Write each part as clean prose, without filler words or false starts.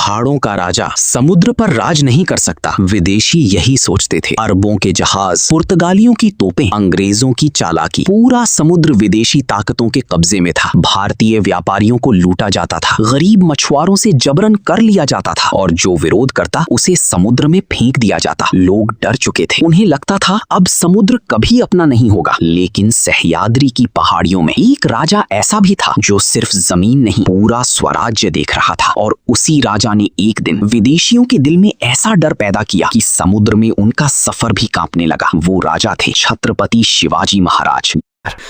पहाड़ों का राजा समुद्र पर राज नहीं कर सकता। विदेशी यही सोचते थे। अरबों के जहाज, पुर्तगालियों की तोपें, अंग्रेजों की चालाकी, पूरा समुद्र विदेशी ताकतों के कब्जे में था। भारतीय व्यापारियों को लूटा जाता था, गरीब मछुआरों से जबरन कर लिया जाता था और जो विरोध करता उसे समुद्र में फेंक दिया जाता। लोग डर चुके थे। उन्हें लगता था अब समुद्र कभी अपना नहीं होगा। लेकिन सह्याद्री की पहाड़ियों में एक राजा ऐसा भी था जो सिर्फ जमीन नहीं, पूरा स्वराज्य देख रहा था। और उसी राजा ने एक दिन विदेशियों के दिल में ऐसा डर पैदा किया कि समुद्र में उनका सफर भी कांपने लगा। वो राजा थे छत्रपति शिवाजी महाराज।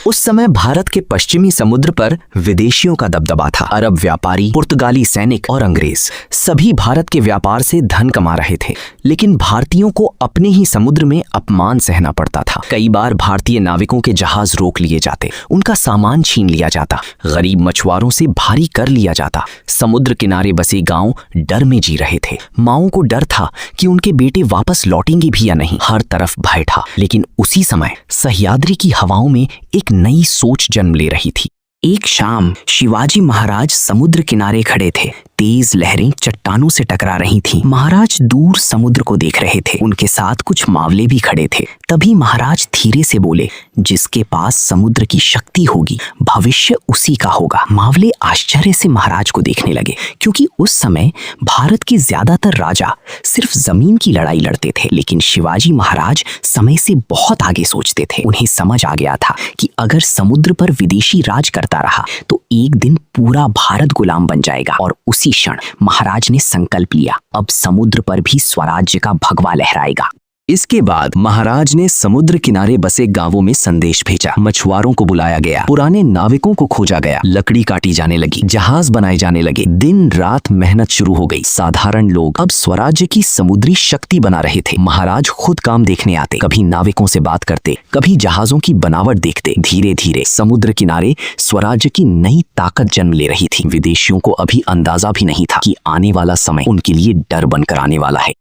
उस समय भारत के पश्चिमी समुद्र पर विदेशियों का दबदबा था। अरब व्यापारी, पुर्तगाली सैनिक और अंग्रेज सभी भारत के व्यापार से धन कमा रहे थे। लेकिन भारतीयों को अपने ही समुद्र में अपमान सहना पड़ता था। कई बार भारतीय नाविकों के जहाज रोक लिए जाते, उनका सामान छीन लिया जाता, गरीब मछुआरों से भारी कर लिया जाता। समुद्र किनारे बसे गांव डर में जी रहे थे। माओं को डर था कि उनके बेटे वापस लौटेंगे भी या नहीं। हर तरफ भय था। लेकिन उसी समय सह्याद्री की हवाओं में एक नई सोच जन्म ले रही थी। एक शाम शिवाजी महाराज समुद्र किनारे खड़े थे। तेज लहरें चट्टानों से टकरा रही थीं। महाराज दूर समुद्र को देख रहे थे। उनके साथ कुछ मावले भी खड़े थे। तभी महाराज धीरे से बोले, जिसके पास समुद्र की शक्ति होगी भविष्य उसी का होगा। मावले आश्चर्य से महाराज को देखने लगे, क्योंकि उस समय भारत के ज्यादातर राजा सिर्फ जमीन की लड़ाई लड़ते थे। लेकिन शिवाजी महाराज समय से बहुत आगे सोचते थे। उन्हें समझ आ गया था कि अगर समुद्र पर विदेशी राज करता रहा तो एक दिन पूरा भारत गुलाम बन जाएगा। और उसी क्षण महाराज ने संकल्प लिया, अब समुद्र पर भी स्वराज्य का भगवा लहराएगा। इसके बाद महाराज ने समुद्र किनारे बसे गांवों में संदेश भेजा। मछुआरों को बुलाया गया, पुराने नाविकों को खोजा गया, लकड़ी काटी जाने लगी, जहाज बनाए जाने लगे। दिन रात मेहनत शुरू हो गई। साधारण लोग अब स्वराज्य की समुद्री शक्ति बना रहे थे। महाराज खुद काम देखने आते, कभी नाविकों से बात करते, कभी जहाजों की बनावट देखते। धीरे धीरे समुद्र किनारे स्वराज्य की नई ताकत जन्म ले रही थी। विदेशियों को अभी अंदाजा भी नहीं था कि आने वाला समय उनके लिए डर बनकर आने वाला है।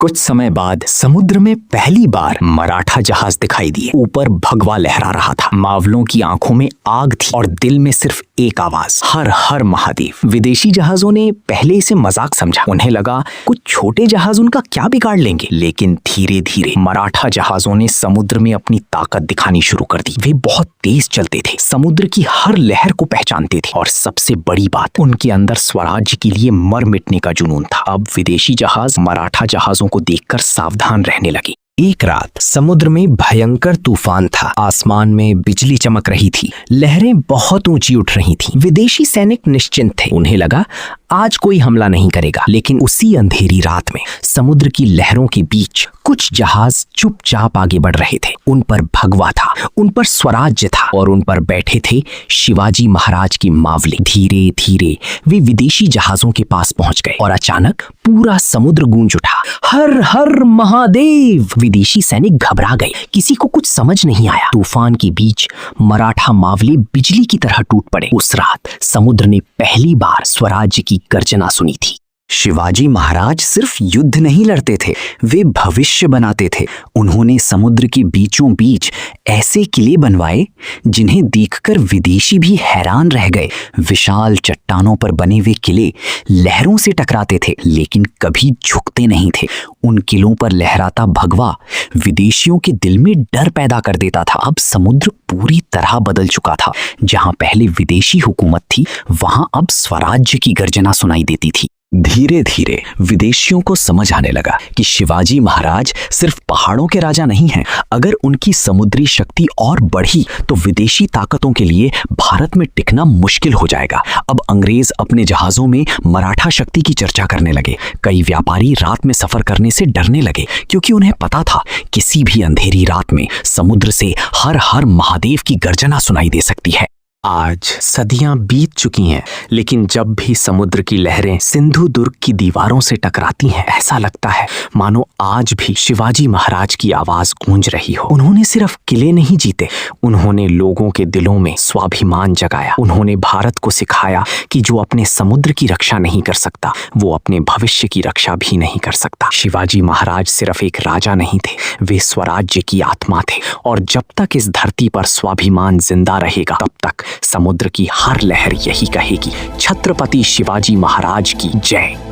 कुछ समय बाद समुद्र में पहली बार मराठा जहाज दिखाई दिए। ऊपर भगवा लहरा रहा था। मावलों की आंखों में आग थी और दिल में सिर्फ एक आवाज, हर हर महादेव। विदेशी जहाजों ने पहले इसे मजाक समझा। उन्हें लगा कुछ छोटे जहाज उनका क्या बिगाड़ लेंगे। लेकिन धीरे धीरे मराठा जहाजों ने समुद्र में अपनी ताकत दिखानी शुरू कर दी। वे बहुत तेज चलते थे, समुद्र की हर लहर को पहचानते थे और सबसे बड़ी बात, उनके अंदर स्वराज्य के लिए मर मिटने का जुनून था। अब विदेशी जहाज मराठा जहाजों को देखकर सावधान रहने लगे। एक रात समुद्र में भयंकर तूफान था। आसमान में बिजली चमक रही थी, लहरें बहुत ऊंची उठ रही थीं। विदेशी सैनिक निश्चिंत थे। उन्हें लगा आज कोई हमला नहीं करेगा। लेकिन उसी अंधेरी रात में समुद्र की लहरों के बीच कुछ जहाज चुपचाप आगे बढ़ रहे थे। उन पर भगवा था, उन पर स्वराज्य था और उन पर बैठे थे शिवाजी महाराज की मावले। धीरे धीरे वे विदेशी जहाजों के पास पहुंच गए और अचानक पूरा समुद्र गूंज उठा, हर हर महादेव। विदेशी सैनिक घबरा गए, किसी को कुछ समझ नहीं आया। तूफान के बीच मराठा मावले बिजली की तरह टूट पड़े। उस रात समुद्र ने पहली बार स्वराज्य की गर्जना सुनी थी। शिवाजी महाराज सिर्फ युद्ध नहीं लड़ते थे, वे भविष्य बनाते थे। उन्होंने समुद्र के बीचों बीच ऐसे किले बनवाए जिन्हें देखकर विदेशी भी हैरान रह गए। विशाल चट्टानों पर बने हुए किले लहरों से टकराते थे लेकिन कभी झुकते नहीं थे। उन किलों पर लहराता भगवा विदेशियों के दिल में डर पैदा कर देता था। अब समुद्र पूरी तरह बदल चुका था। जहां पहले विदेशी हुकूमत थी, वहां अब स्वराज्य की गर्जना सुनाई देती थी। धीरे धीरे विदेशियों को समझ आने लगा कि शिवाजी महाराज सिर्फ पहाड़ों के राजा नहीं हैं। अगर उनकी समुद्री शक्ति और बढ़ी तो विदेशी ताकतों के लिए भारत में टिकना मुश्किल हो जाएगा। अब अंग्रेज अपने जहाजों में मराठा शक्ति की चर्चा करने लगे। कई व्यापारी रात में सफर करने से डरने लगे, क्योंकि उन्हें पता था किसी भी अंधेरी रात में समुद्र से हर हर महादेव की गर्जना सुनाई दे सकती है। आज सदियां बीत चुकी हैं, लेकिन जब भी समुद्र की लहरें सिंधु दुर्ग की दीवारों से टकराती हैं, ऐसा लगता है मानो आज भी शिवाजी महाराज की आवाज गूंज रही हो। उन्होंने सिर्फ किले नहीं जीते, उन्होंने लोगों के दिलों में स्वाभिमान जगाया। उन्होंने भारत को सिखाया कि जो अपने समुद्र की रक्षा नहीं कर सकता, वो अपने भविष्य की रक्षा भी नहीं कर सकता। शिवाजी महाराज सिर्फ एक राजा नहीं थे, वे स्वराज्य की आत्मा थे। और जब तक इस धरती पर स्वाभिमान जिंदा रहेगा, तब तक समुद्र की हर लहर यही कहेगी, छत्रपति शिवाजी महाराज की जय।